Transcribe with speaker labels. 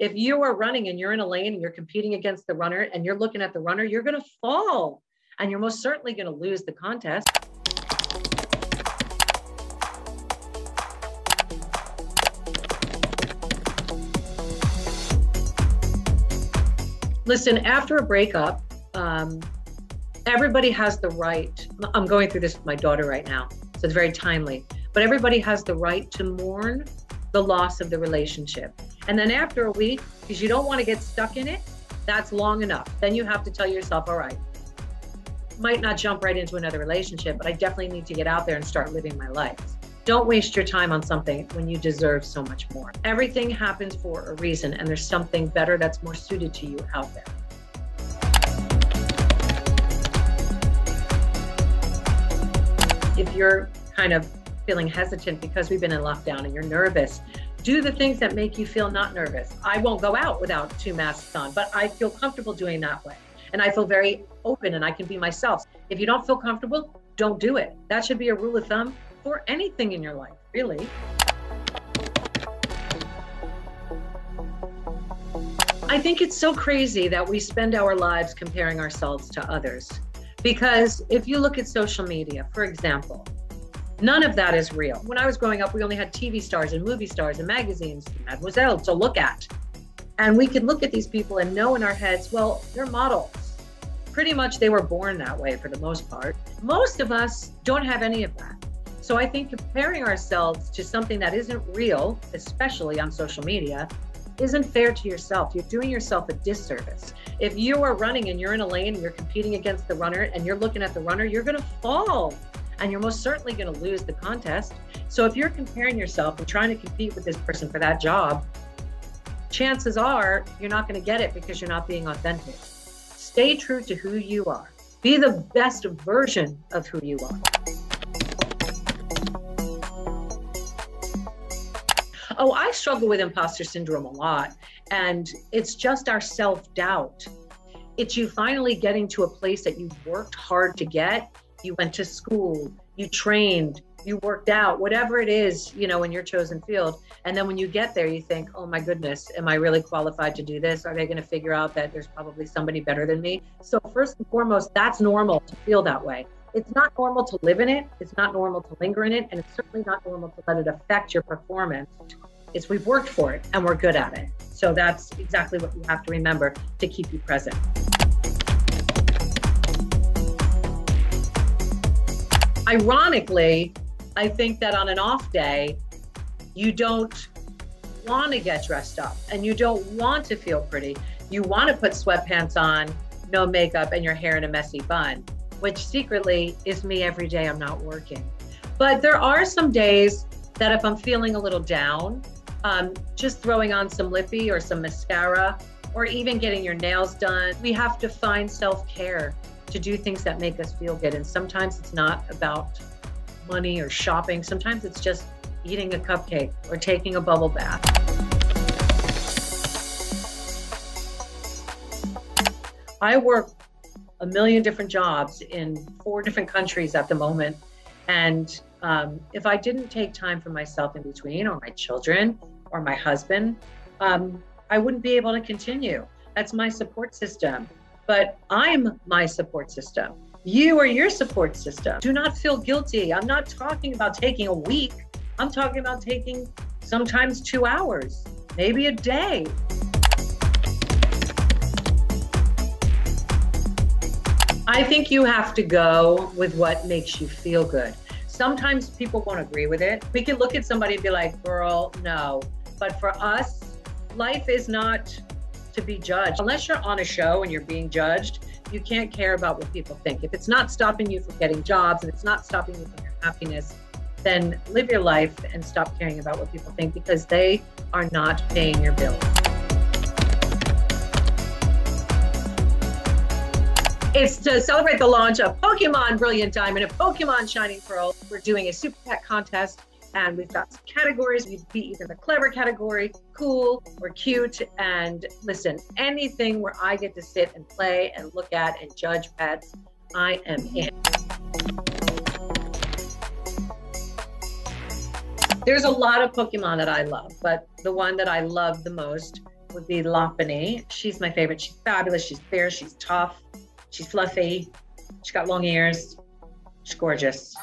Speaker 1: If you are running and you're in a lane and you're competing against the runner and you're looking at the runner, you're going to fall and you're most certainly going to lose the contest. Listen, after a breakup, everybody has the right. I'm going through this with my daughter right now, so it's very timely. But everybody has the right to mourn the loss of the relationship. And then after a week, because you don't want to get stuck in it, that's long enough. Then you have to tell yourself, all right, might not jump right into another relationship, but I definitely need to get out there and start living my life. Don't waste your time on something when you deserve so much more. Everything happens for a reason, and there's something better that's more suited to you out there. If you're kind of feeling hesitant because we've been in lockdown and you're nervous, do the things that make you feel not nervous. I won't go out without 2 masks on, but I feel comfortable doing that way. And I feel very open and I can be myself. If you don't feel comfortable, don't do it. That should be a rule of thumb for anything in your life, really. I think it's so crazy that we spend our lives comparing ourselves to others. Because if you look at social media, for example, none of that is real. When I was growing up, we only had TV stars and movie stars and magazines, Mademoiselle, to look at. And we could look at these people and know in our heads, well, they're models. Pretty much they were born that way for the most part. Most of us don't have any of that. So I think comparing ourselves to something that isn't real, especially on social media, isn't fair to yourself. You're doing yourself a disservice. If you are running and you're in a lane and you're competing against the runner and you're looking at the runner, you're going to fall and you're most certainly going to lose the contest. So if you're comparing yourself and trying to compete with this person for that job, chances are you're not going to get it because you're not being authentic. Stay true to who you are. Be the best version of who you are. Oh, I struggle with imposter syndrome a lot, and it's just our self-doubt. It's you finally getting to a place that you've worked hard to get. You went to school, you trained, you worked out, whatever it is, you know, in your chosen field. And then when you get there, you think, oh my goodness, am I really qualified to do this? Are they going to figure out that there's probably somebody better than me? So first and foremost, that's normal to feel that way. It's not normal to live in it. It's not normal to linger in it. And it's certainly not normal to let it affect your performance. It's we've worked for it and we're good at it. So that's exactly what you have to remember to keep you present. Ironically, I think that on an off day, you don't want to get dressed up and you don't want to feel pretty. You want to put sweatpants on, no makeup, and your hair in a messy bun, which secretly is me every day I'm not working. But there are some days that if I'm feeling a little down, just throwing on some lippy or some mascara, or even getting your nails done, we have to find self-care to do things that make us feel good. And sometimes it's not about money or shopping. Sometimes it's just eating a cupcake or taking a bubble bath. I work a million different jobs in 4 different countries at the moment. And if I didn't take time for myself in between, or my children, or my husband, I wouldn't be able to continue. That's my support system. But I'm my support system. You are your support system. Do not feel guilty. I'm not talking about taking a week. I'm talking about taking sometimes 2 hours, maybe a day. I think you have to go with what makes you feel good. Sometimes people won't agree with it. We can look at somebody and be like, girl, no. But for us, life is not to be judged. Unless you're on a show and you're being judged, you can't care about what people think. If it's not stopping you from getting jobs and it's not stopping you from your happiness, then live your life and stop caring about what people think, because they are not paying your bills. It's to celebrate the launch of Pokemon Brilliant Diamond and Pokemon Shining Pearl. We're doing a Super Pet contest, and we've got some categories. We'd be either the clever category, cool, or cute. And listen, anything where I get to sit and play and look at and judge pets, I am in. There's a lot of Pokemon that I love, but the one that I love the most would be Lopunny. She's my favorite. She's fabulous. She's fair. She's tough. She's fluffy. She's got long ears. She's gorgeous.